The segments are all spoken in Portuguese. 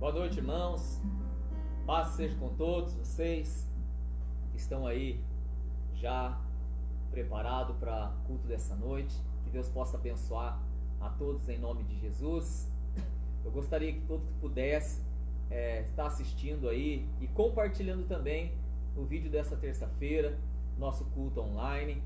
Boa noite, irmãos. Paz seja com todos vocês que estão aí já preparados para o culto dessa noite. Que Deus possa abençoar a todos em nome de Jesus. Eu gostaria que todos que pudessem estar assistindo aí e compartilhando também o vídeo dessa terça-feira, nosso culto online.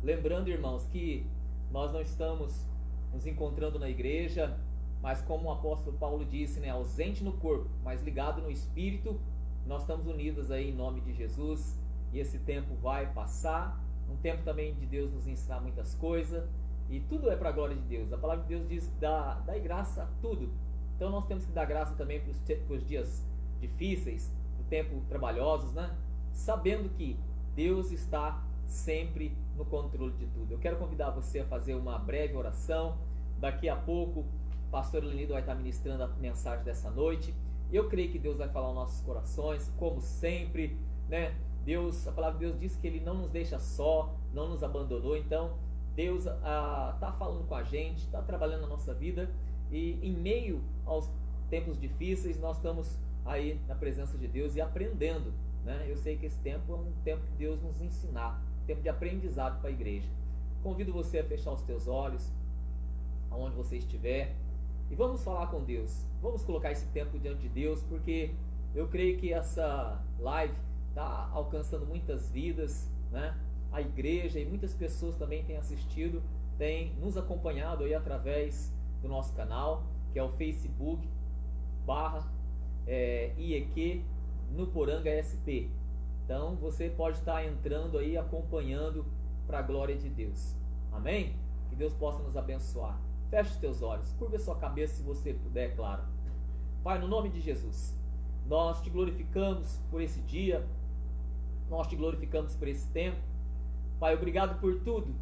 Lembrando, irmãos, que nós não estamos nos encontrando na igreja, mas como o apóstolo Paulo disse, ausente no corpo, mas ligado no espírito. Nós estamos unidos aí em nome de Jesus, e esse tempo vai passar, um tempo também de Deus nos ensinar muitas coisas, e tudo é para a glória de Deus. A palavra de Deus diz: dai graça a tudo. Então nós temos que dar graça também para os dias difíceis, para o tempo trabalhosos, sabendo que Deus está sempre no controle de tudo. Eu quero convidar você a fazer uma breve oração. Daqui a pouco o pastor Lenido vai estar ministrando a mensagem dessa noite. Eu creio que Deus vai falar aos nossos corações, como sempre, Deus, a palavra de Deus diz que Ele não nos deixa só, não nos abandonou. Então Deus está falando com a gente, está trabalhando na nossa vida, e em meio aos tempos difíceis nós estamos aí na presença de Deus e aprendendo. Eu sei que esse tempo é um tempo que Deus nos ensinar, tempo de aprendizado para a igreja. Convido você a fechar os teus olhos, aonde você estiver, e vamos falar com Deus. Vamos colocar esse tempo diante de Deus, porque eu creio que essa live está alcançando muitas vidas, A igreja e muitas pessoas também têm assistido, têm nos acompanhado aí através do nosso canal, que é o Facebook /IEQ Nuporanga SP. Então você pode estar entrando aí, acompanhando para a glória de Deus. Amém? Que Deus possa nos abençoar. Feche os teus olhos, curva a sua cabeça se você puder, claro. Pai, no nome de Jesus, nós te glorificamos por esse dia, nós te glorificamos por esse tempo. Pai, obrigado por tudo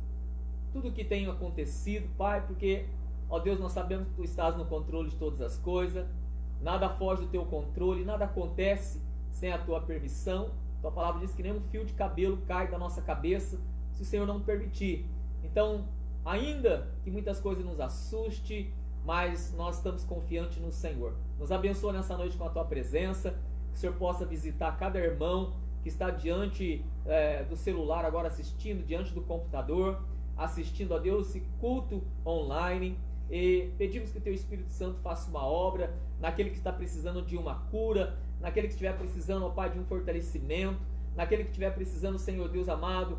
que tem acontecido, Pai, porque, ó Deus, nós sabemos que Tu estás no controle de todas as coisas, nada foge do Teu controle, nada acontece sem a Tua permissão. Tua palavra diz que nem um fio de cabelo cai da nossa cabeça se o Senhor não permitir. Então, ainda que muitas coisas nos assuste, mas nós estamos confiantes no Senhor. Nos abençoa nessa noite com a Tua presença, que o Senhor possa visitar cada irmão que está diante do celular agora assistindo, diante do computador, assistindo a Deus esse culto online. E pedimos que o Teu Espírito Santo faça uma obra naquele que está precisando de uma cura, naquele que estiver precisando, ó Pai, de um fortalecimento, naquele que estiver precisando, Senhor Deus amado,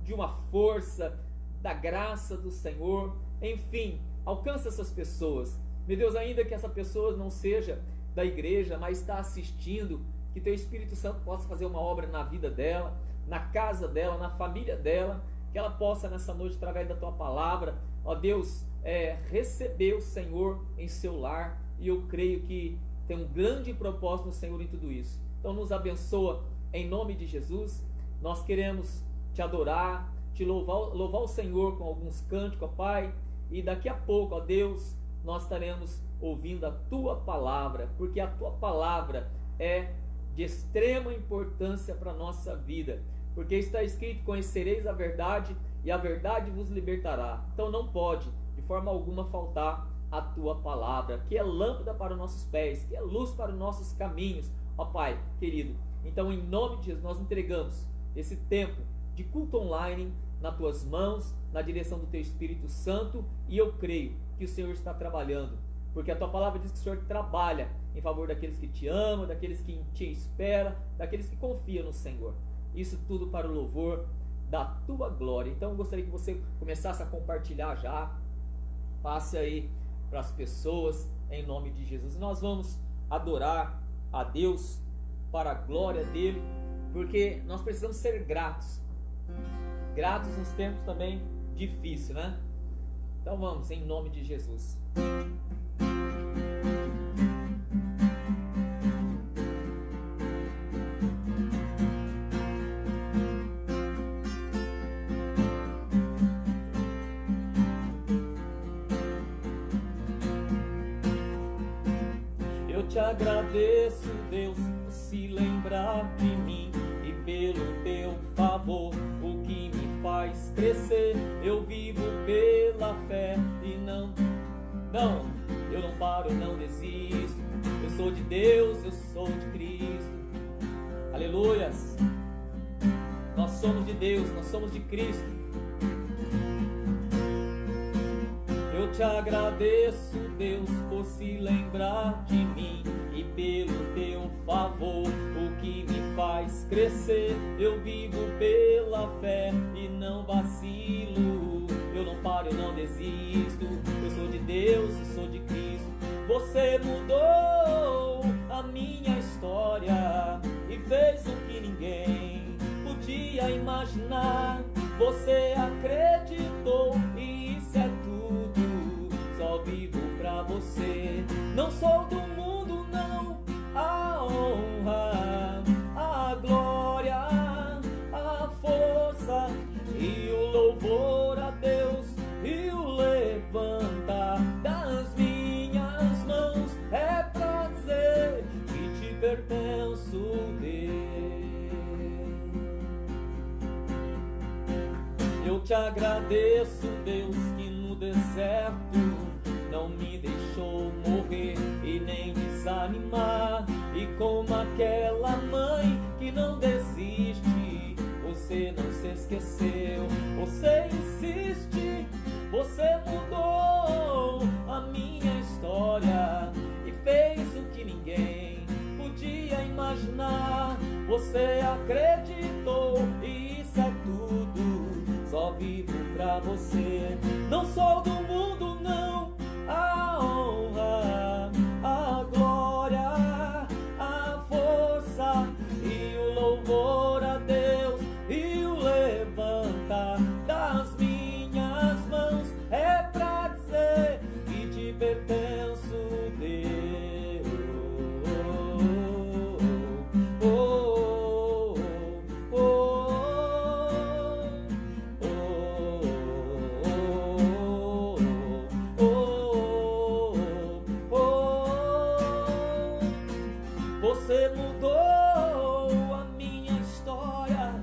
de uma força, da graça do Senhor. Enfim, alcança essas pessoas. Meu Deus, ainda que essa pessoa não seja da igreja, mas está assistindo, que Teu Espírito Santo possa fazer uma obra na vida dela, na casa dela, na família dela, que ela possa nessa noite, através da Tua palavra, ó Deus, receber o Senhor em seu lar. E eu creio que tem um grande propósito no Senhor em tudo isso. Então nos abençoa em nome de Jesus. Nós queremos Te adorar, Te louvar o Senhor com alguns cânticos, ó Pai. E daqui a pouco, ó Deus, nós estaremos ouvindo a Tua palavra, porque a Tua palavra é de extrema importância para a nossa vida, porque está escrito: conhecereis a verdade e a verdade vos libertará. Então não pode de forma alguma faltar a Tua palavra, que é lâmpada para os nossos pés, que é luz para os nossos caminhos, ó Pai querido. Então, em nome de Jesus, nós entregamos esse tempo de culto online nas Tuas mãos, na direção do Teu Espírito Santo, e eu creio que o Senhor está trabalhando, porque a Tua palavra diz que o Senhor trabalha em favor daqueles que Te amam, daqueles que Te esperam, daqueles que confiam no Senhor. Isso tudo para o louvor da Tua glória. Então eu gostaria que você começasse a compartilhar já, passe aí para as pessoas em nome de Jesus. Nós vamos adorar a Deus para a glória dEle, porque nós precisamos ser gratos nos tempos também difíceis, Então vamos, em nome de Jesus. Eu te agradeço, Deus, por se lembrar de mim e pelo Teu favor, o que me faz crescer. Eu vivo pela fé e não Eu não paro, eu não desisto. Eu sou de Deus, eu sou de Cristo. Aleluias. Nós somos de Deus, nós somos de Cristo. Eu te agradeço, Deus, por se lembrar de mim e pelo teu favor, o que me faz crescer. Eu vivo pela fé e não vacilo. Eu não paro, eu não desisto. Eu sou de Deus, eu sou de Cristo. Você mudou a minha história e fez o que ninguém podia imaginar. Você acreditou e isso é tudo. Só vivo pra você. Não sou do mundo, não. A honra, a glória, a força e o louvor a Deus e o levantar das minhas mãos é pra dizer que te pertenço, Deus. Eu te agradeço, Deus, que no deserto não me deixou morrer e nem desanimar. E como aquela mãe que não desiste, você não se esqueceu, você insiste. Você mudou a minha história e fez o que ninguém podia imaginar. Você acreditou e isso é tudo. Só vivo pra você. Não sou do mundo, não. A honra, a glória, a força e o louvor a Deus e o levantar das minhas mãos é pra dizer que te pertenço, Deus. Oh, oh, oh, oh. Você mudou a minha história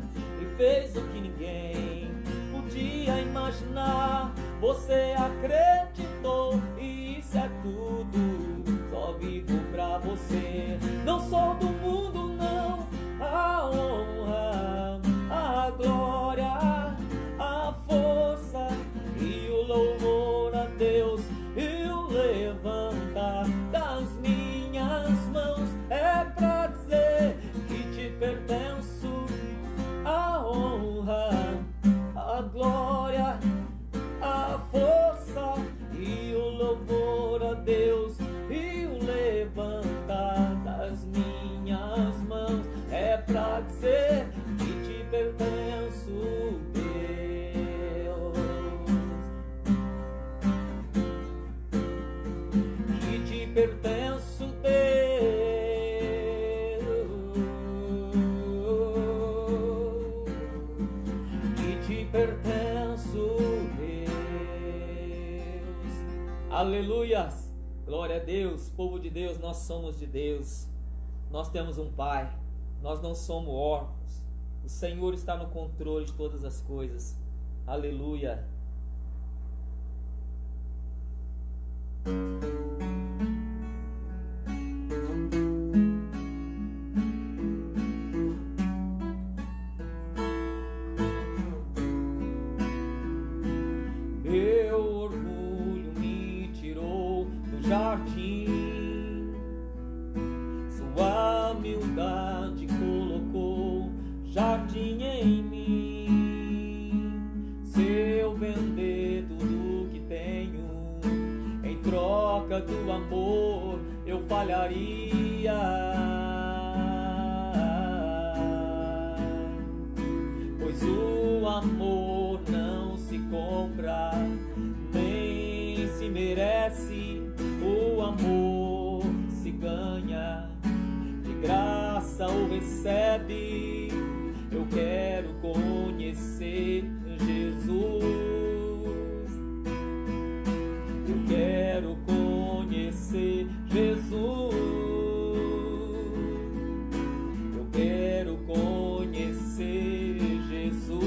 e fez o que ninguém podia imaginar. Você acreditou e isso é tudo. Só vivo pra você. Não sou do mundo, não. A honra, a glória, a força e o louvor a Deus e o levantar das minhas mãos é pra dizer que te pertenço. A honra, a glória, a força e o louvor a Deus e o levantar das minhas mãos é pra dizer que te pertenço, Deus. Que te pertenço, Deus. Que te pertenço, Deus. Aleluias! Glória a Deus, povo de Deus, nós somos de Deus. Nós temos um Pai, nós não somos órfãos. O Senhor está no controle de todas as coisas. Aleluia! Meu orgulho me tirou do jardim, sua humildade colocou jardim em mim. Se eu vender tudo que tenho em troca do amor, eu falharia. Pois o amor não se compra, nem se merece. O amor se ganha, de graça ou recebe. Eu quero conhecer Jesus. Eu quero conhecer Jesus. Eu quero conhecer Jesus.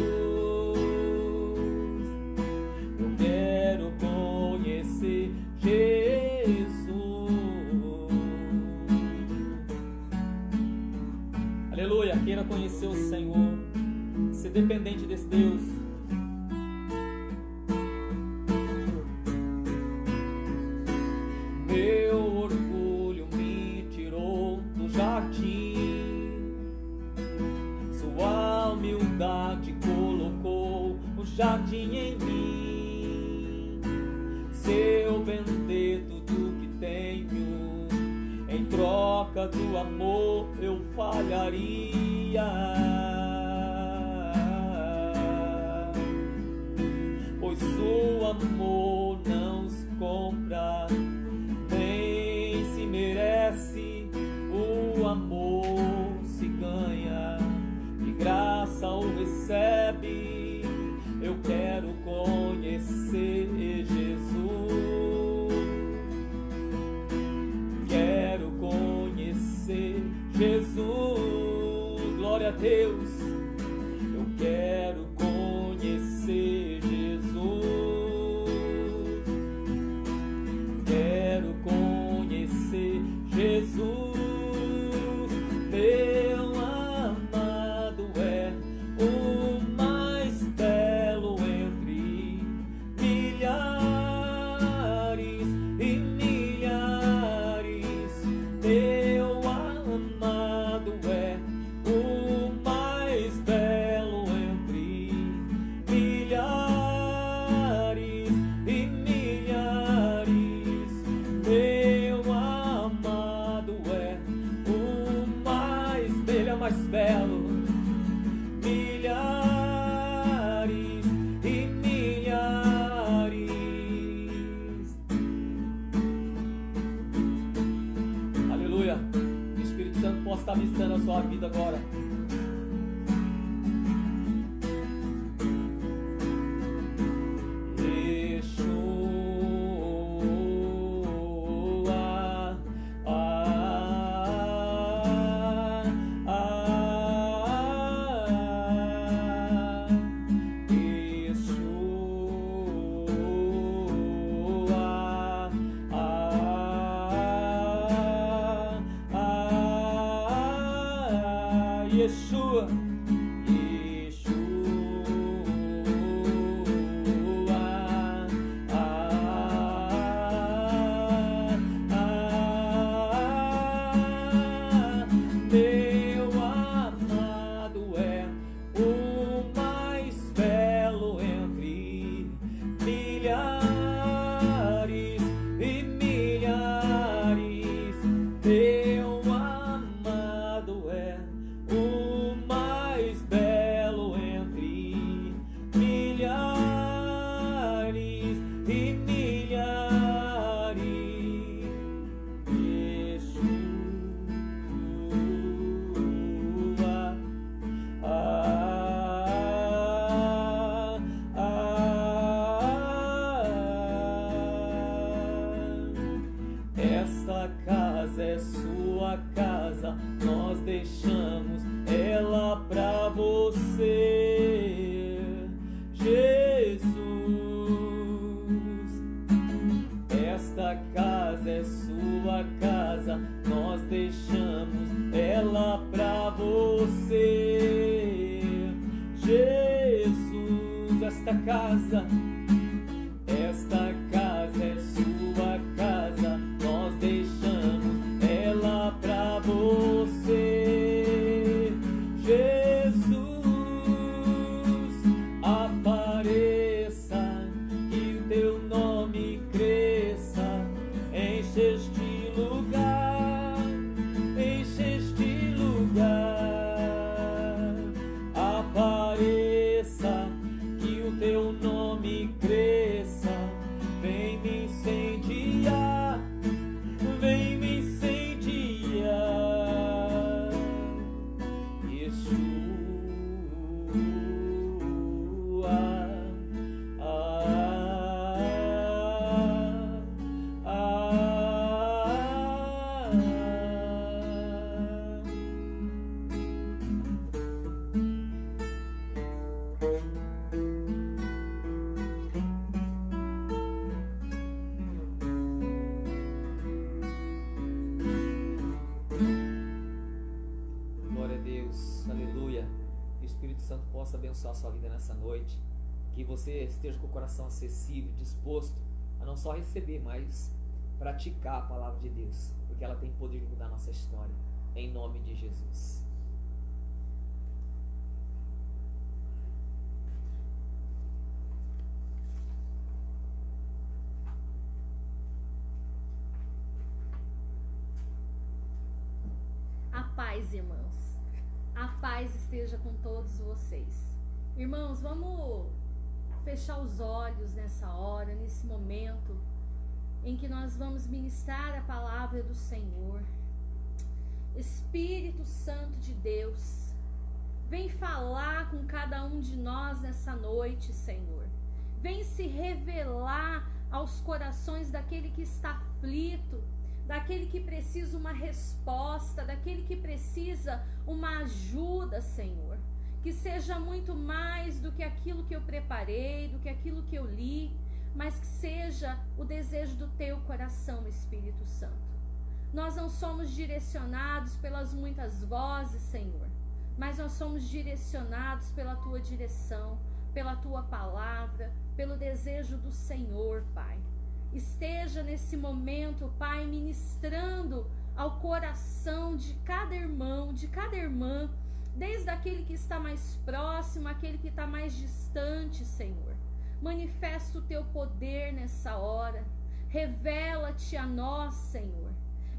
Eu quero conhecer Jesus. conhecer o Senhor, ser dependente desse Deus. Meu orgulho me tirou do jardim, sua humildade colocou o jardim em mim. Se eu vender tudo que tenho, em troca do amor eu falharia, pois o amor não se compra, nem se merece. O amor se ganha, de graça o recebe. Eu quero conhecer Jesus, quero conhecer Jesus, glória a Deus. Eu quero conhecer Jesus, quero conhecer Jesus. Meu amado é o mais belo entre milhares e milhares. Meu amado é o mais belo entre milhares e milhares. Meu amado é o mais belo, mais belo. Milhares e milhares. Aleluia. O Espírito Santo possa estar visitando a sua vida agora. Yeshua, meu amado é o mais belo entre milhares e milhares. Meu amado é o mais belo entre milhares e milhares. Esta casa é sua casa, nós deixamos ela pra você, Jesus. Esta casa é sua casa, nós deixamos ela pra você, Jesus. Esta casa é sua casa, nós deixamos ela pra você, Jesus. Apareça, que o teu nome cresça, enche este lugar, enche este lugar. Apareça, que o teu nome abençoar a sua vida nessa noite. Que você esteja com o coração acessível, disposto a não só receber, mas praticar a palavra de Deus, porque ela tem poder de mudar a nossa história. Em nome de Jesus. A paz, irmãos. A paz esteja com todos vocês. Irmãos, vamos fechar os olhos nessa hora, nesse momento em que nós vamos ministrar a palavra do Senhor. Espírito Santo de Deus, vem falar com cada um de nós nessa noite, Senhor. Vem se revelar aos corações daquele que está aflito, daquele que precisa uma resposta, daquele que precisa uma ajuda, Senhor. Que seja muito mais do que aquilo que eu preparei, do que aquilo que eu li, mas que seja o desejo do teu coração, Espírito Santo. Nós não somos direcionados pelas muitas vozes, Senhor, mas nós somos direcionados pela tua direção, pela tua palavra, pelo desejo do Senhor, Pai. Esteja nesse momento, Pai, ministrando ao coração de cada irmão, de cada irmã, desde aquele que está mais próximo, aquele que está mais distante, Senhor. Manifesta o teu poder nessa hora. Revela-te a nós, Senhor.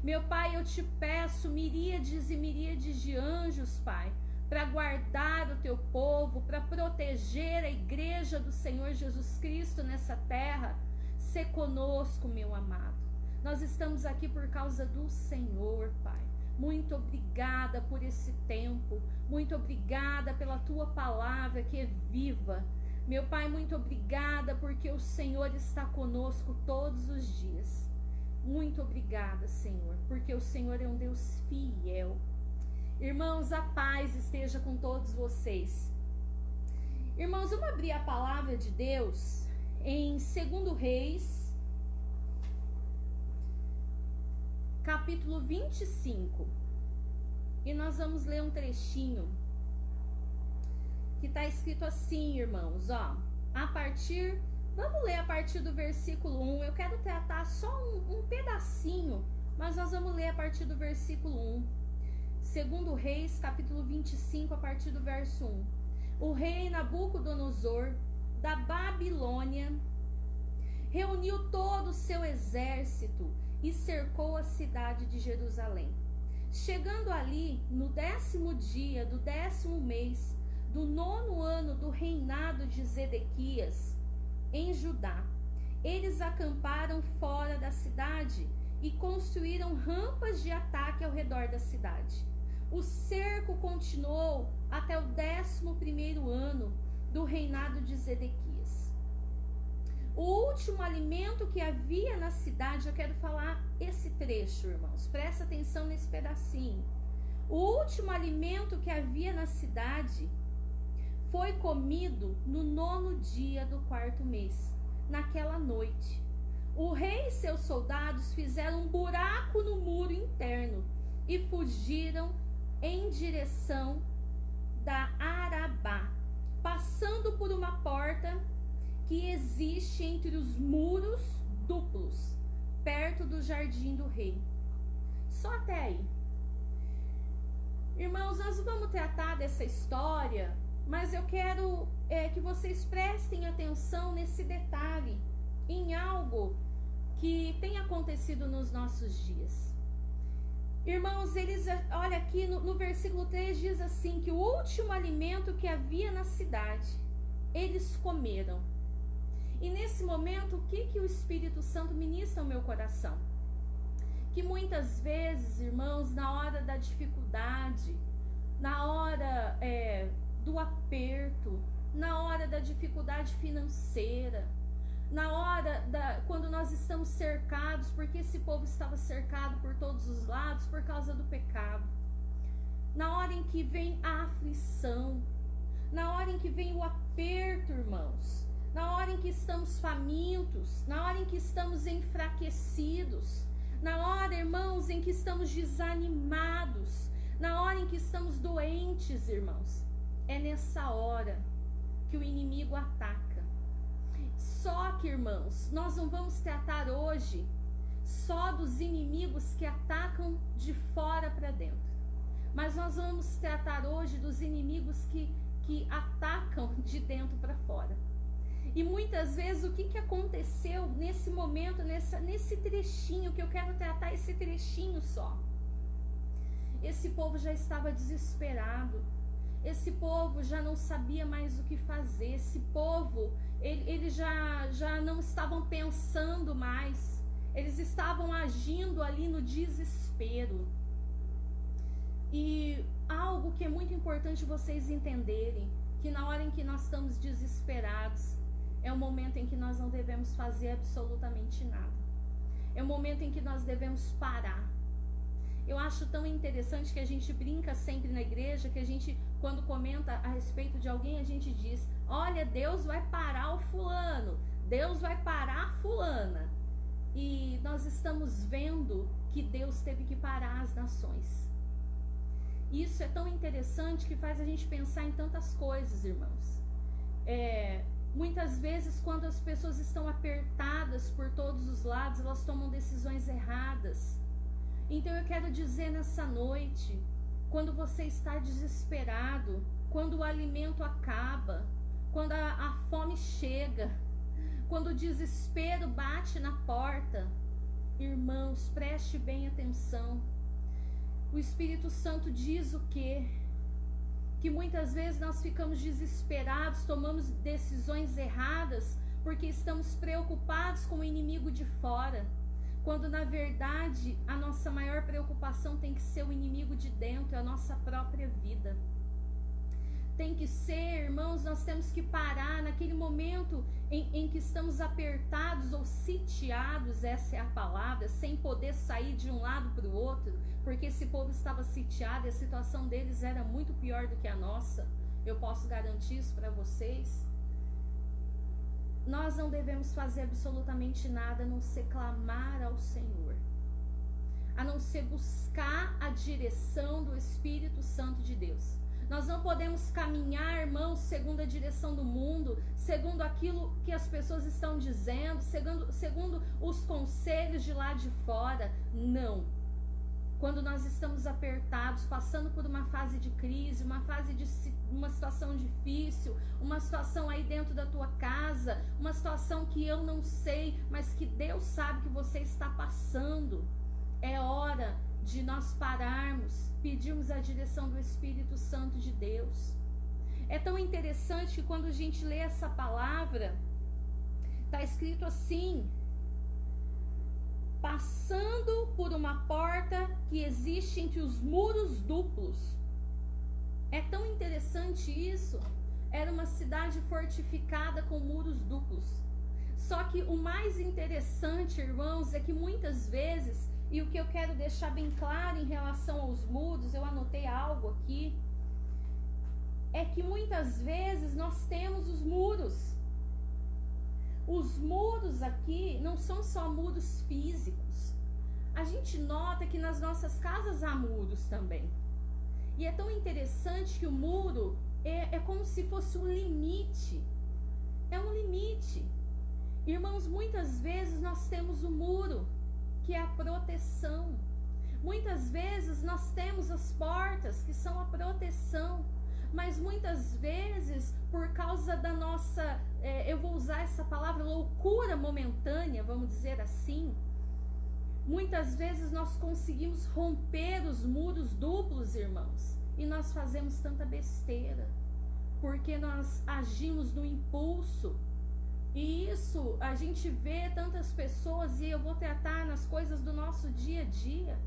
Meu Pai, eu te peço miríades e miríades de anjos, Pai, para guardar o teu povo, para proteger a igreja do Senhor Jesus Cristo nessa terra. Sê conosco, meu amado. Nós estamos aqui por causa do Senhor, Pai. Muito obrigada por esse tempo. Muito obrigada pela tua palavra que é viva. Meu Pai, muito obrigada porque o Senhor está conosco todos os dias. Muito obrigada, Senhor, porque o Senhor é um Deus fiel. Irmãos, a paz esteja com todos vocês. Irmãos, vamos abrir a palavra de Deus em 2 Reis, capítulo 25. E nós vamos ler um trechinho que está escrito assim, irmãos, ó. Vamos ler a partir do versículo 1. Eu quero tratar só um pedacinho, mas nós vamos ler a partir do versículo 1. 2 Reis, capítulo 25, a partir do verso 1. O rei Nabucodonosor, da Babilônia, reuniu todo o seu exército e cercou a cidade de Jerusalém. Chegando ali, no 10º dia do 10º mês, do 9º ano do reinado de Zedequias, em Judá, eles acamparam fora da cidade e construíram rampas de ataque ao redor da cidade. O cerco continuou até o 11º ano do reinado de Zedequias. O último alimento que havia na cidade, eu quero falar esse trecho, irmãos, presta atenção nesse pedacinho. O último alimento que havia na cidade foi comido no 9º dia do 4º mês, naquela noite. O rei e seus soldados fizeram um buraco no muro interno e fugiram em direção da Arabá, passando por uma porta que existe entre os muros duplos, perto do jardim do rei. Só até aí. Irmãos, nós vamos tratar dessa história, mas eu quero que vocês prestem atenção nesse detalhe, em algo que tem acontecido nos nossos dias. Irmãos, olha aqui no versículo 3 diz assim, que o último alimento que havia na cidade, eles comeram. E nesse momento, o que o Espírito Santo ministra ao meu coração? Que muitas vezes, irmãos, na hora da dificuldade, na hora do aperto, na hora da dificuldade financeira, na hora quando nós estamos cercados, porque esse povo estava cercado por todos os lados por causa do pecado, na hora em que vem a aflição, na hora em que vem o aperto, irmãos, na hora em que estamos famintos, na hora em que estamos enfraquecidos, na hora, irmãos, em que estamos desanimados, na hora em que estamos doentes, irmãos, é nessa hora que o inimigo ataca. Só que, irmãos, nós não vamos tratar hoje só dos inimigos que atacam de fora para dentro, mas nós vamos tratar hoje dos inimigos que atacam de dentro para fora. E muitas vezes o que aconteceu nesse momento, nesse trechinho que eu quero tratar, esse trechinho só. Esse povo já estava desesperado, esse povo já não sabia mais o que fazer, esse povo, eles já não estavam pensando mais, eles estavam agindo ali no desespero. E algo que é muito importante vocês entenderem, que na hora em que nós estamos desesperados, é o momento em que nós não devemos fazer absolutamente nada. É o momento em que nós devemos parar. Eu acho tão interessante que a gente brinca sempre na igreja, que a gente, quando comenta a respeito de alguém, a gente diz: olha, Deus vai parar o fulano, Deus vai parar a fulana. E nós estamos vendo que Deus teve que parar as nações. Isso é tão interessante que faz a gente pensar em tantas coisas, irmãos. Muitas vezes, quando as pessoas estão apertadas por todos os lados, elas tomam decisões erradas. Então eu quero dizer nessa noite, quando você está desesperado, quando o alimento acaba, quando a fome chega, quando o desespero bate na porta, irmãos, preste bem atenção. O Espírito Santo diz o quê? Que muitas vezes nós ficamos desesperados, tomamos decisões erradas, porque estamos preocupados com o inimigo de fora, quando na verdade a nossa maior preocupação tem que ser o inimigo de dentro, a nossa própria vida. Tem que ser, irmãos, nós temos que parar naquele momento em que estamos apertados ou sitiados, essa é a palavra, sem poder sair de um lado para o outro, porque esse povo estava sitiado e a situação deles era muito pior do que a nossa. Eu posso garantir isso para vocês. Nós não devemos fazer absolutamente nada a não ser clamar ao Senhor, a não ser buscar a direção do Espírito Santo de Deus. Nós não podemos caminhar, irmãos, segundo a direção do mundo, segundo aquilo que as pessoas estão dizendo, segundo os conselhos de lá de fora. Não. Quando nós estamos apertados, passando por uma fase de crise, uma situação difícil, uma situação aí dentro da tua casa, uma situação que eu não sei, mas que Deus sabe que você está passando, é hora de nós pararmos, pedirmos a direção do Espírito Santo de Deus. É tão interessante que quando a gente lê essa palavra, está escrito assim: passando por uma porta que existe entre os muros duplos. É tão interessante isso. Era uma cidade fortificada com muros duplos. Só que o mais interessante, irmãos, é que muitas vezes, e o que eu quero deixar bem claro em relação aos muros, eu anotei algo aqui, é que muitas vezes nós temos os muros. Os muros aqui não são só muros físicos. A gente nota que nas nossas casas há muros também. E é tão interessante que o muro é como se fosse um limite. É um limite. Irmãos, muitas vezes nós temos o muro, que é a proteção. Muitas vezes nós temos as portas, que são a proteção. Mas muitas vezes, por causa da nossa, eu vou usar essa palavra, loucura momentânea, vamos dizer assim, muitas vezes nós conseguimos romper os muros duplos, irmãos, e nós fazemos tanta besteira, porque nós agimos no impulso. E isso, a gente vê tantas pessoas, e eu vou tratar nas coisas do nosso dia a dia,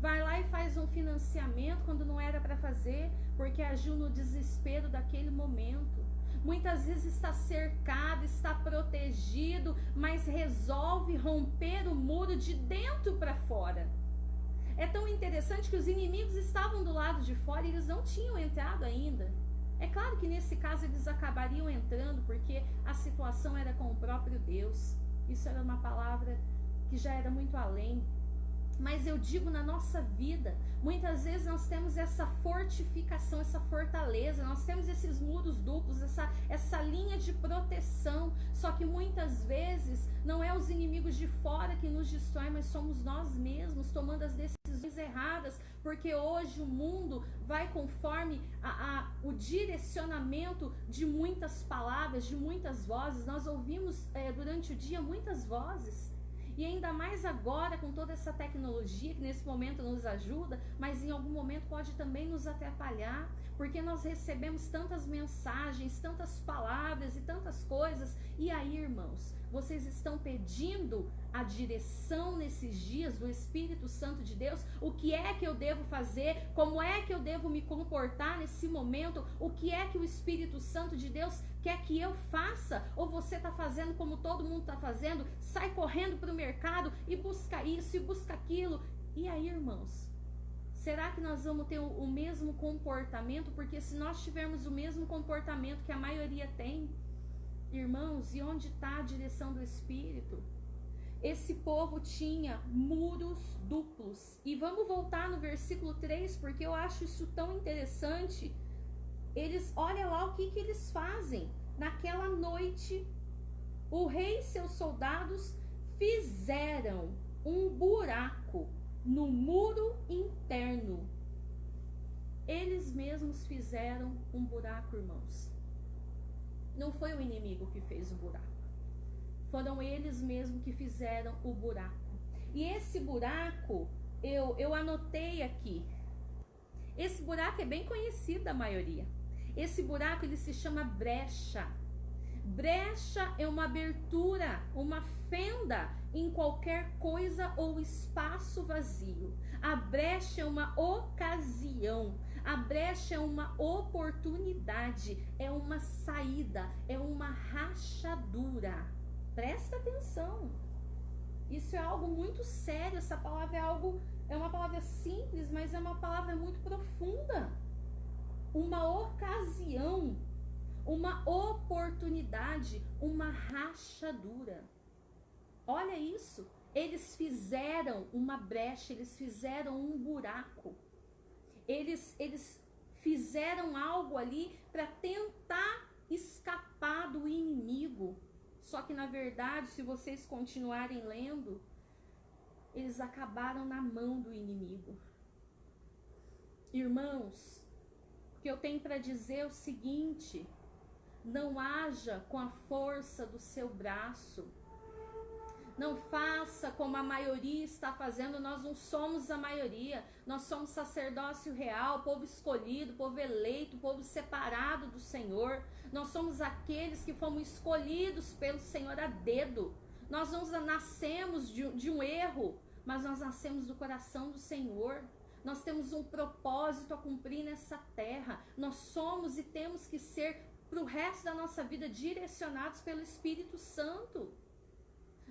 vai lá e faz um financiamento quando não era para fazer, porque agiu no desespero daquele momento. Muitas vezes está cercado, está protegido, mas resolve romper o muro de dentro para fora. É tão interessante que os inimigos estavam do lado de fora e eles não tinham entrado ainda. É claro que nesse caso eles acabariam entrando, porque a situação era com o próprio Deus. Isso era uma palavra que já era muito além. Mas eu digo na nossa vida, muitas vezes nós temos essa fortificação, essa fortaleza, nós temos esses muros duplos, essa linha de proteção. Só que muitas vezes não é os inimigos de fora que nos destroem, mas somos nós mesmos tomando as decisões erradas, porque hoje o mundo vai conforme o direcionamento de muitas palavras, de muitas vozes. Nós ouvimos durante o dia muitas vozes. E ainda mais agora com toda essa tecnologia que nesse momento nos ajuda, mas em algum momento pode também nos atrapalhar, porque nós recebemos tantas mensagens, tantas palavras e tantas coisas. E aí, irmãos, vocês estão pedindo a direção nesses dias do Espírito Santo de Deus? O que é que eu devo fazer? Como é que eu devo me comportar nesse momento? O que é que o Espírito Santo de Deus quer que eu faça? Ou você está fazendo como todo mundo está fazendo? Sai correndo para o mercado e busca isso e busca aquilo. E aí, irmãos, será que nós vamos ter o mesmo comportamento? Porque se nós tivermos o mesmo comportamento que a maioria tem, irmãos, e onde está a direção do Espírito? Esse povo tinha muros duplos. E vamos voltar no versículo 3, porque eu acho isso tão interessante. Olha lá o que eles fazem. Naquela noite, o rei e seus soldados fizeram um buraco no muro interno. Eles mesmos fizeram um buraco, irmãos. Não foi o inimigo que fez o buraco. Foram eles mesmos que fizeram o buraco. E esse buraco, eu anotei aqui. Esse buraco é bem conhecido da maioria. Esse buraco, ele se chama brecha. Brecha é uma abertura, uma fenda em qualquer coisa ou espaço vazio. A brecha é uma ocasião. A brecha é uma oportunidade, é uma saída, é uma rachadura. Presta atenção. Isso é algo muito sério. Essa palavra é uma palavra simples, mas é uma palavra muito profunda. Uma ocasião, uma oportunidade, uma rachadura. Olha isso. Eles fizeram uma brecha, eles fizeram um buraco. Eles fizeram algo ali para tentar escapar do inimigo. Só que na verdade, se vocês continuarem lendo, eles acabaram na mão do inimigo. Irmãos, o que eu tenho para dizer é o seguinte: não haja com a força do seu braço. Não faça como a maioria está fazendo. Nós não somos a maioria. Nós somos sacerdócio real, povo escolhido, povo eleito, povo separado do Senhor. Nós somos aqueles que fomos escolhidos pelo Senhor a dedo. Nós não nascemos de um erro, mas nós nascemos do coração do Senhor. Nós temos um propósito a cumprir nessa terra. Nós somos e temos que ser, para o resto da nossa vida, direcionados pelo Espírito Santo.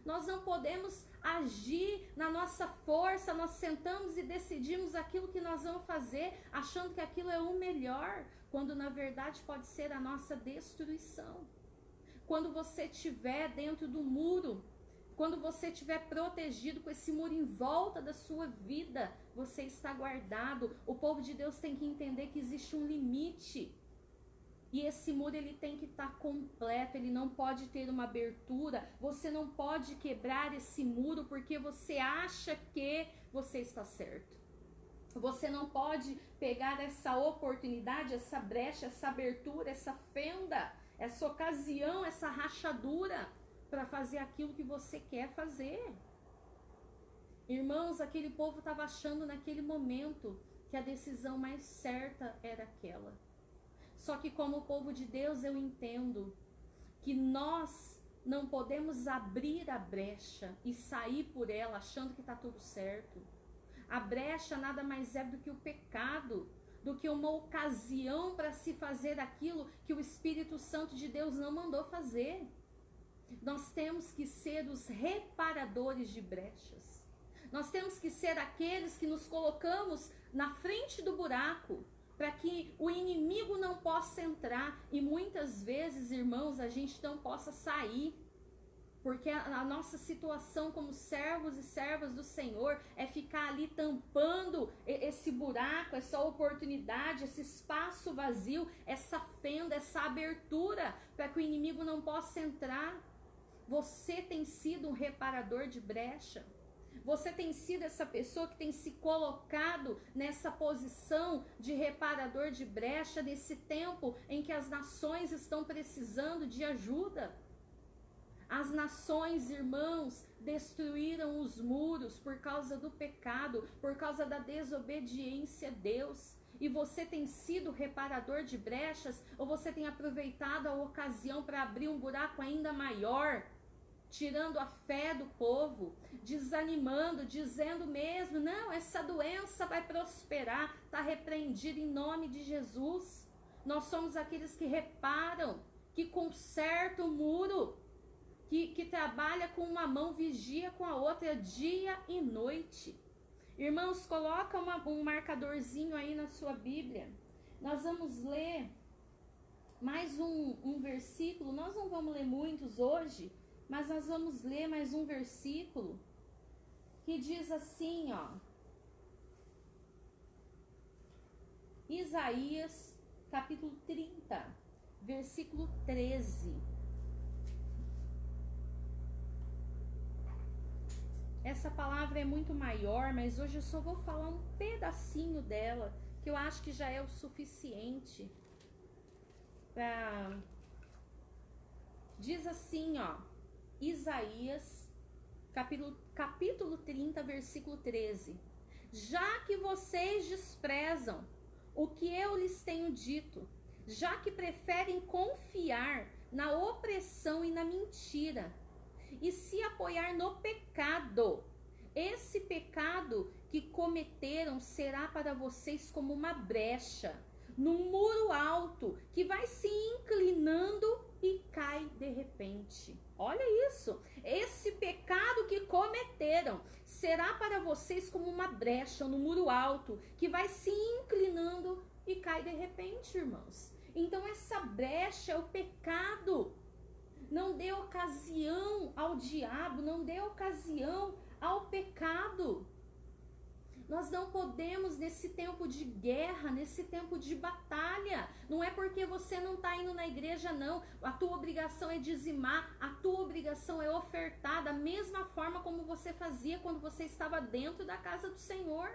Nós não podemos agir na nossa força. Nós sentamos e decidimos aquilo que nós vamos fazer, achando que aquilo é o melhor, quando na verdade pode ser a nossa destruição. Quando você estiver dentro do muro, quando você estiver protegido com esse muro em volta da sua vida, você está guardado. O povo de Deus tem que entender que existe um limite. E esse muro, ele tem que estar completo, ele não pode ter uma abertura. Você não pode quebrar esse muro porque você acha que você está certo. Você não pode pegar essa oportunidade, essa brecha, essa abertura, essa fenda, essa ocasião, essa rachadura para fazer aquilo que você quer fazer. Irmãos, aquele povo estava achando naquele momento que a decisão mais certa era aquela. Só que como povo de Deus, eu entendo que nós não podemos abrir a brecha e sair por ela achando que está tudo certo. A brecha nada mais é do que o pecado, do que uma ocasião para se fazer aquilo que o Espírito Santo de Deus não mandou fazer. Nós temos que ser os reparadores de brechas. Nós temos que ser aqueles que nos colocamos na frente do buraco, para que o inimigo não possa entrar. E muitas vezes, irmãos, a gente não possa sair, Porque a nossa situação como servos e servas do Senhor é ficar ali tampando esse buraco, essa oportunidade, esse espaço vazio, essa fenda, essa abertura, para que o inimigo não possa entrar. Você tem sido um reparador de brecha. Você tem sido essa pessoa que tem se colocado nessa posição de reparador de brecha, nesse tempo em que as nações estão precisando de ajuda. As nações, irmãos, destruíram os muros por causa do pecado, por causa da desobediência a Deus. E você tem sido reparador de brechas, ou você tem aproveitado a ocasião para abrir um buraco ainda maior, tirando a fé do povo, desanimando, dizendo mesmo, não, essa doença vai prosperar, está repreendida em nome de Jesus. Nós somos aqueles que reparam, que consertam o muro, que trabalha com uma mão, vigia com a outra, dia e noite. Irmãos, coloca um marcadorzinho aí na sua Bíblia. Nós vamos ler mais um versículo. Nós não vamos ler muitos hoje, mas nós vamos ler mais um versículo que diz assim, ó. Isaías, capítulo 30, versículo 13. Essa palavra é muito maior, mas hoje eu só vou falar um pedacinho dela, que eu acho que já é o suficiente para... Diz assim, ó, Isaías, capítulo 30, versículo 13. Já que vocês desprezam o que eu lhes tenho dito, já que preferem confiar na opressão e na mentira, e se apoiar no pecado, esse pecado que cometeram será para vocês como uma brecha, num muro alto, que vai se inclinando e cai de repente. Olha isso, esse pecado que cometeram será para vocês como uma brecha no muro alto, que vai se inclinando e cai de repente, irmãos. Então essa brecha é o pecado. Não dê ocasião ao diabo, não dê ocasião ao pecado. Nós não podemos, nesse tempo de guerra, nesse tempo de batalha, não é porque você não está indo na igreja, não. A tua obrigação é dizimar, a tua obrigação é ofertar, da mesma forma como você fazia quando você estava dentro da casa do Senhor.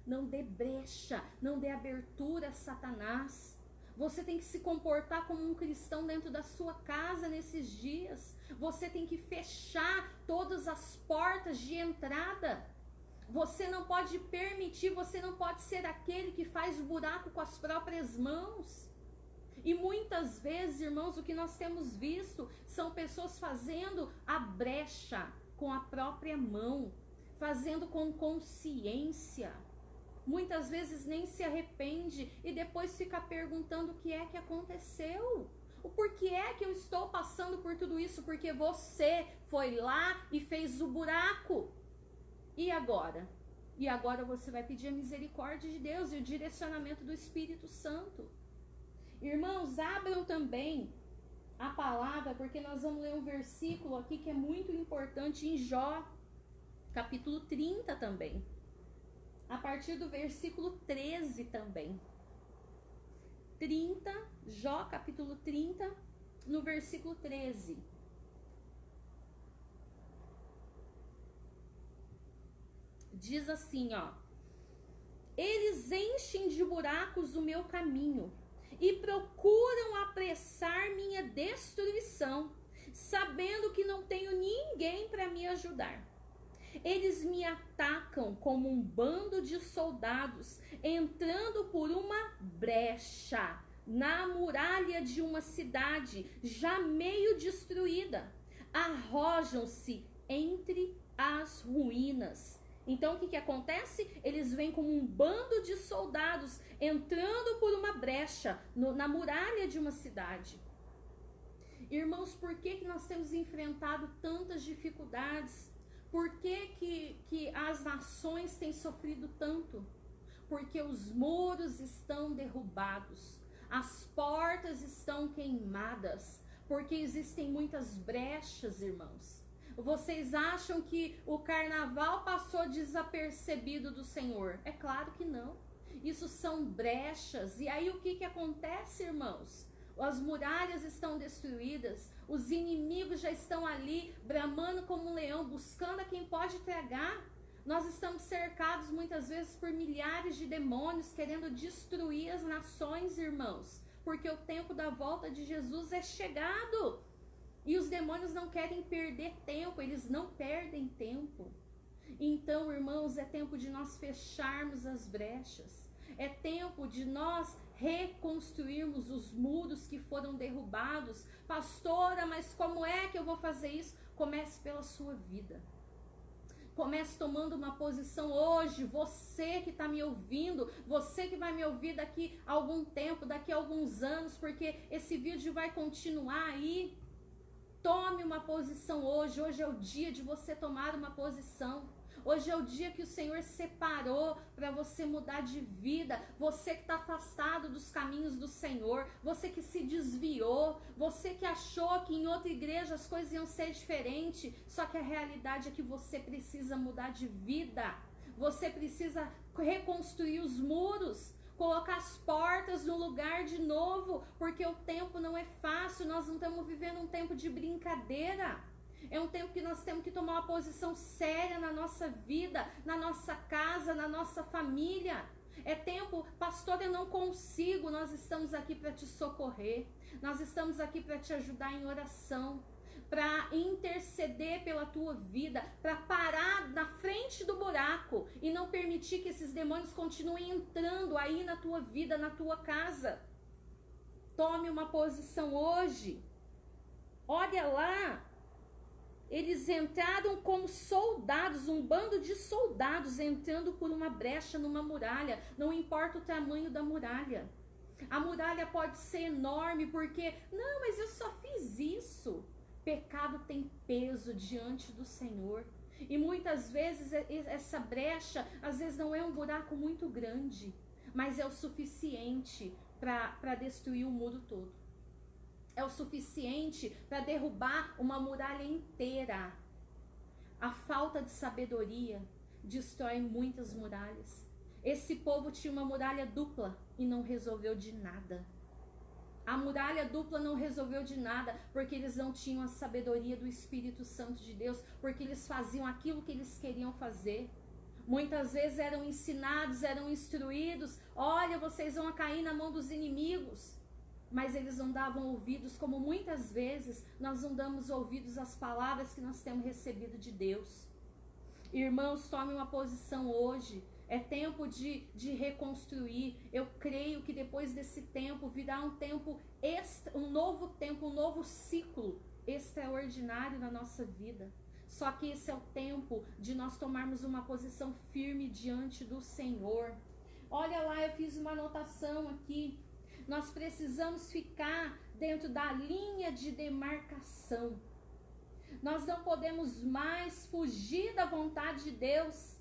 Não dê brecha, não dê abertura a Satanás. Você tem que se comportar como um cristão dentro da sua casa nesses dias. Você tem que fechar todas as portas de entrada. Você não pode permitir, você não pode ser aquele que faz buraco com as próprias mãos. E muitas vezes, irmãos, o que nós temos visto são pessoas fazendo a brecha com a própria mão, fazendo com consciência. Muitas vezes nem se arrepende e depois fica perguntando o que é que aconteceu. O porquê é que eu estou passando por tudo isso? Porque você foi lá e fez o buraco. E agora? E agora você vai pedir a misericórdia de Deus e o direcionamento do Espírito Santo. Irmãos, abram também a palavra, porque nós vamos ler um versículo aqui que é muito importante em Jó, capítulo 30 também. A partir do versículo 13 também. 30, Jó capítulo 30, no versículo 13. Diz assim, ó. Eles enchem de buracos o meu caminho e procuram apressar minha destruição, sabendo que não tenho ninguém para me ajudar. Eles me atacam como um bando de soldados, entrando por uma brecha na muralha de uma cidade já meio destruída. Arrojam-se entre as ruínas. Então o que acontece? Eles vêm como um bando de soldados, entrando por uma brecha na muralha de uma cidade. Irmãos, por que nós temos enfrentado tantas dificuldades? Por que as nações têm sofrido tanto? Porque os muros estão derrubados, as portas estão queimadas, porque existem muitas brechas, irmãos. Vocês acham que o carnaval passou desapercebido do Senhor? É claro que não. Isso são brechas. E aí o que acontece, irmãos? As muralhas estão destruídas, os inimigos já estão ali, bramando como um leão, buscando a quem pode tragar. Nós estamos cercados muitas vezes por milhares de demônios querendo destruir as nações, irmãos, porque o tempo da volta de Jesus é chegado. E os demônios não querem perder tempo, eles não perdem tempo. Então, irmãos, é tempo de nós fecharmos as brechas. É tempo de nós reconstruirmos os muros que foram derrubados. Pastora, mas como é que eu vou fazer isso? Comece pela sua vida. Comece tomando uma posição hoje. Você que está me ouvindo, você que vai me ouvir daqui a algum tempo, daqui a alguns anos, porque esse vídeo vai continuar aí. Tome uma posição hoje. Hoje é o dia de você tomar uma posição. Hoje é o dia que o Senhor separou para você mudar de vida. Você que está afastado dos caminhos do Senhor, você que se desviou, você que achou que em outra igreja as coisas iam ser diferentes, só que a realidade é que você precisa mudar de vida. Você precisa reconstruir os muros, colocar as portas no lugar de novo, porque o tempo não é fácil. Nós não estamos vivendo um tempo de brincadeira. É um tempo que nós temos que tomar uma posição séria na nossa vida, na nossa casa, na nossa família. É tempo, pastor, eu não consigo. Nós estamos aqui para te socorrer. Nós estamos aqui para te ajudar em oração, para interceder pela tua vida, para parar na frente do buraco e não permitir que esses demônios continuem entrando aí na tua vida, na tua casa. Tome uma posição hoje. Olha lá. Eles entraram como soldados, um bando de soldados entrando por uma brecha numa muralha. Não importa o tamanho da muralha. A muralha pode ser enorme porque, não, mas eu só fiz isso. Pecado tem peso diante do Senhor. E muitas vezes essa brecha, às vezes não é um buraco muito grande, mas é o suficiente para destruir o muro todo. É o suficiente para derrubar uma muralha inteira. A falta de sabedoria destrói muitas muralhas. Esse povo tinha uma muralha dupla e não resolveu de nada. A muralha dupla não resolveu de nada porque eles não tinham a sabedoria do Espírito Santo de Deus, porque eles faziam aquilo que eles queriam fazer. Muitas vezes eram ensinados, eram instruídos. Olha, vocês vão cair na mão dos inimigos. Mas eles não davam ouvidos, como muitas vezes nós não damos ouvidos às palavras que nós temos recebido de Deus. Irmãos, tome uma posição hoje. É tempo de reconstruir. Eu creio que depois desse tempo virá um tempo um novo tempo, um novo ciclo extraordinário na nossa vida. Só que esse é o tempo de nós tomarmos uma posição firme diante do Senhor. Olha lá, eu fiz uma anotação aqui. Nós precisamos ficar dentro da linha de demarcação. Nós não podemos mais fugir da vontade de Deus,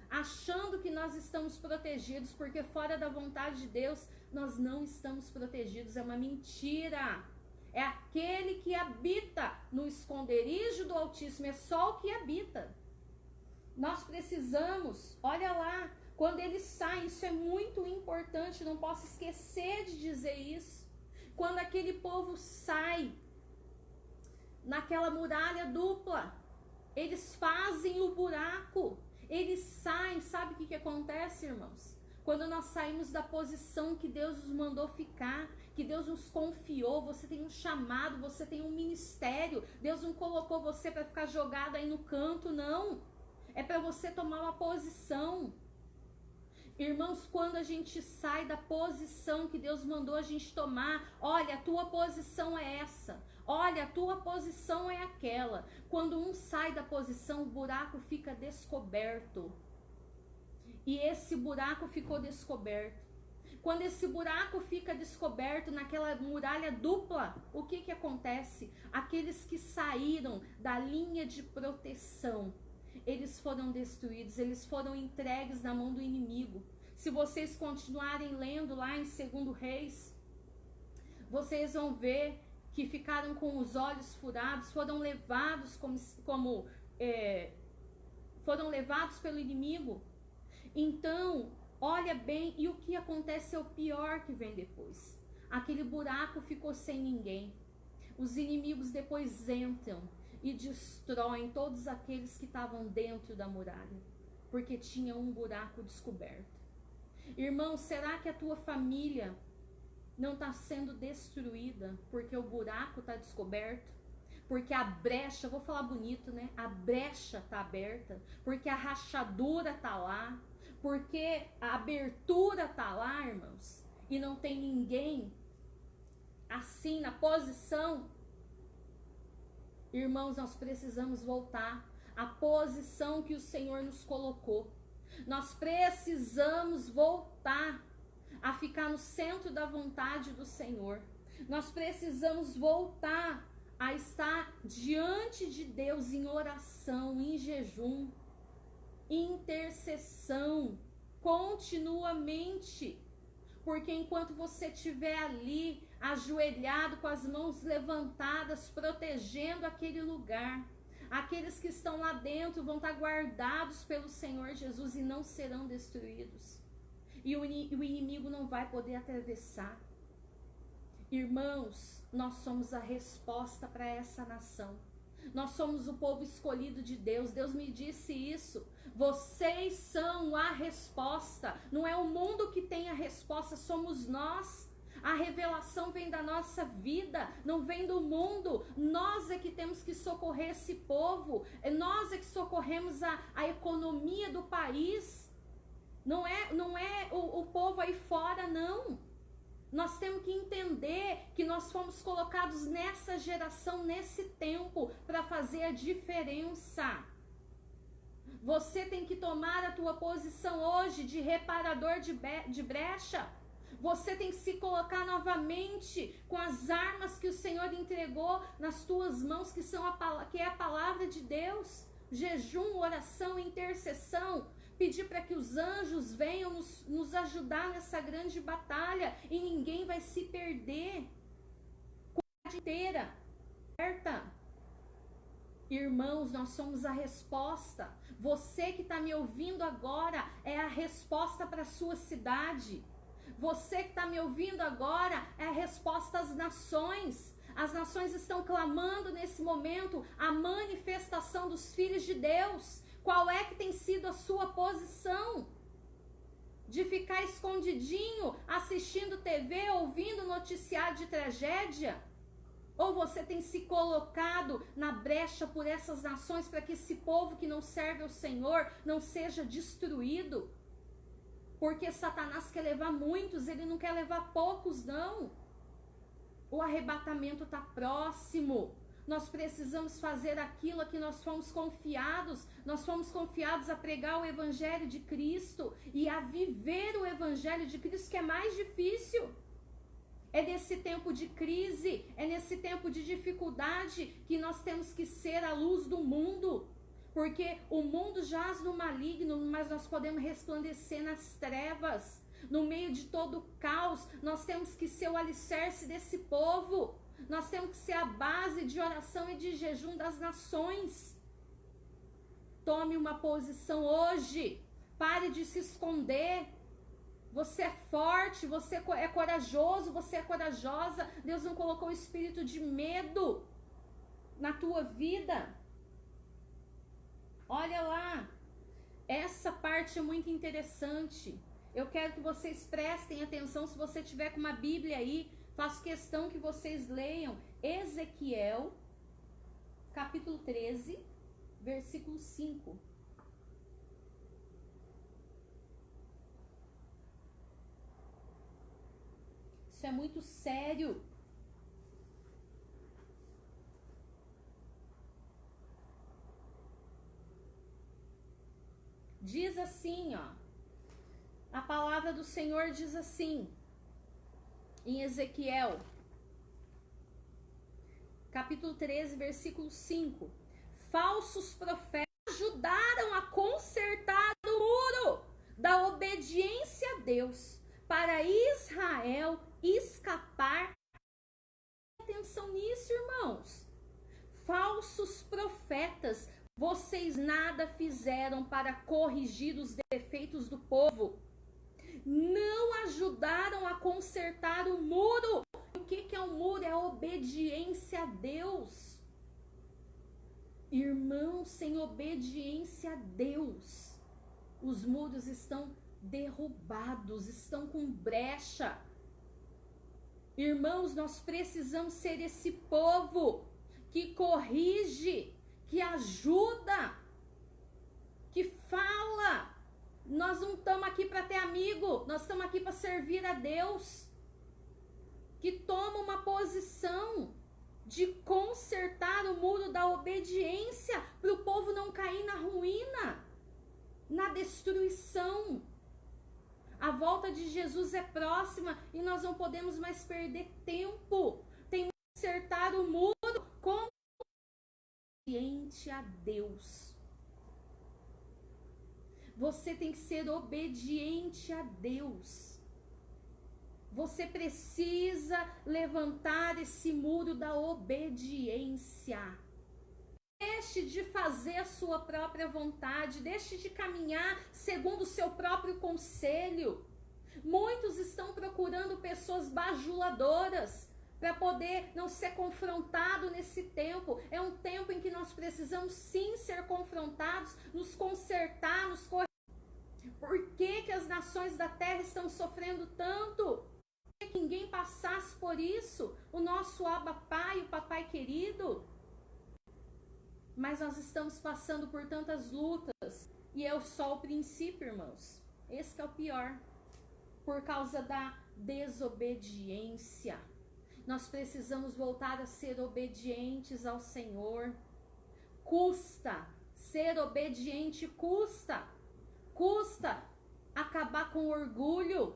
achando que nós estamos protegidos, porque fora da vontade de Deus, nós não estamos protegidos. É uma mentira. É aquele que habita no esconderijo do Altíssimo, é só o que habita. Nós precisamos, olha lá, quando eles saem, isso é muito importante, não posso esquecer de dizer isso. Quando aquele povo sai naquela muralha dupla, eles fazem o buraco, eles saem. Sabe o que acontece, irmãos? Quando nós saímos da posição que Deus nos mandou ficar, que Deus nos confiou, você tem um chamado, você tem um ministério, Deus não colocou você para ficar jogado aí no canto, não. É para você tomar uma posição. Irmãos, quando a gente sai da posição que Deus mandou a gente tomar, olha, a tua posição é essa, olha, a tua posição é aquela. Quando um sai da posição, o buraco fica descoberto. E esse buraco ficou descoberto. Quando esse buraco fica descoberto naquela muralha dupla, o que acontece? Aqueles que saíram da linha de proteção, eles foram destruídos, eles foram entregues na mão do inimigo. Se vocês continuarem lendo lá em 2 Reis, vocês vão ver que ficaram com os olhos furados, foram levados foram levados pelo inimigo. Então, olha bem, e o que acontece é o pior que vem depois. Aquele buraco ficou sem ninguém. Os inimigos depois entram e destroem todos aqueles que estavam dentro da muralha, porque tinha um buraco descoberto. Irmão, será que a tua família não está sendo destruída porque o buraco está descoberto? Porque a brecha, vou falar bonito, né? A brecha está aberta, porque a rachadura está lá, porque a abertura está lá, irmãos, e não tem ninguém assim na posição. Irmãos, nós precisamos voltar à posição que o Senhor nos colocou. Nós precisamos voltar a ficar no centro da vontade do Senhor. Nós precisamos voltar a estar diante de Deus em oração, em jejum, em intercessão, continuamente. Porque enquanto você estiver ali, ajoelhado, com as mãos levantadas, protegendo aquele lugar, aqueles que estão lá dentro vão estar guardados pelo Senhor Jesus e não serão destruídos. E o inimigo não vai poder atravessar. Irmãos, nós somos a resposta para essa nação. Nós somos o povo escolhido de Deus. Deus me disse isso. Vocês são a resposta. Não é o mundo que tem a resposta, somos nós. A revelação vem da nossa vida, não vem do mundo. Nós é que temos que socorrer esse povo. Nós é que socorremos a economia do país. Não é o povo aí fora, não. Nós temos que entender que nós fomos colocados nessa geração, nesse tempo, para fazer a diferença. Você tem que tomar a tua posição hoje de reparador de brecha. Você tem que se colocar novamente com as armas que o Senhor entregou nas tuas mãos, que é a palavra de Deus. Jejum, oração, intercessão. Pedir para que os anjos venham nos ajudar nessa grande batalha e ninguém vai se perder. Comunidade inteira, certa? Irmãos, nós somos a resposta. Você que está me ouvindo agora é a resposta para a sua cidade. Você que está me ouvindo agora é a resposta às nações. As nações estão clamando nesse momento a manifestação dos filhos de Deus. Qual é que tem sido a sua posição? De ficar escondidinho, assistindo TV, ouvindo noticiário de tragédia? Ou você tem se colocado na brecha por essas nações para que esse povo que não serve ao Senhor não seja destruído? Porque Satanás quer levar muitos, ele não quer levar poucos, não. O arrebatamento está próximo. Nós precisamos fazer aquilo a que nós fomos confiados. Nós fomos confiados a pregar o Evangelho de Cristo e a viver o Evangelho de Cristo, que é mais difícil. É nesse tempo de crise, é nesse tempo de dificuldade que nós temos que ser a luz do mundo. Porque o mundo jaz no maligno, mas nós podemos resplandecer nas trevas. No meio de todo o caos, nós temos que ser o alicerce desse povo. Nós temos que ser a base de oração e de jejum das nações. Tome uma posição hoje. Pare de se esconder. Você é forte, você é corajoso, você é corajosa. Deus não colocou o espírito de medo na tua vida. Olha lá. Essa parte é muito interessante. Eu quero que vocês prestem atenção. Se você tiver com uma Bíblia aí, faço questão que vocês leiam Ezequiel, capítulo 13, versículo 5. Isso é muito sério. Diz assim, ó. A palavra do Senhor diz assim, em Ezequiel, capítulo 13, versículo 5. Falsos profetas ajudaram a consertar o muro da obediência a Deus para Israel escapar. Atenção nisso. falsos profetas, vocês nada fizeram para corrigir os defeitos do povo. Não ajudaram a consertar o muro. O que é o muro? É a obediência a Deus. Irmãos, sem obediência a Deus, os muros estão derrubados, estão com brecha. Irmãos, nós precisamos ser esse povo que corrige, que ajuda, que fala. Nós não estamos aqui para ter amigo, nós estamos aqui para servir a Deus. Que toma uma posição de consertar o muro da obediência para o povo não cair na ruína, na destruição. A volta de Jesus é próxima e nós não podemos mais perder tempo. Tem que consertar o muro com obediente a Deus. Você tem que ser obediente a Deus. Você precisa levantar esse muro da obediência. Deixe de fazer a sua própria vontade, deixe de caminhar segundo o seu próprio conselho. Muitos estão procurando pessoas bajuladoras para poder não ser confrontado nesse tempo. É um tempo em que nós precisamos sim ser confrontados, nos consertar, nos corrigir. Por que as nações da terra estão sofrendo tanto? Que ninguém passasse por isso, o nosso Abba Pai, o Papai querido. Mas nós estamos passando por tantas lutas, e é só o princípio, irmãos. Esse que é o pior, por causa da desobediência. Nós precisamos voltar a ser obedientes ao Senhor. Custa, ser obediente custa. Custa acabar com o orgulho.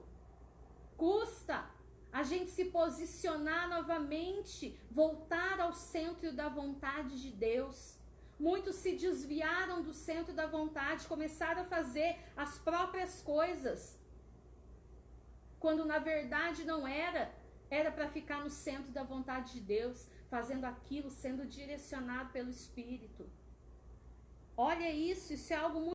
Custa a gente se posicionar novamente, voltar ao centro da vontade de Deus. Muitos se desviaram do centro da vontade, começaram a fazer as próprias coisas, quando na verdade não era para ficar no centro da vontade de Deus, fazendo aquilo, sendo direcionado pelo Espírito. Olha isso é algo muito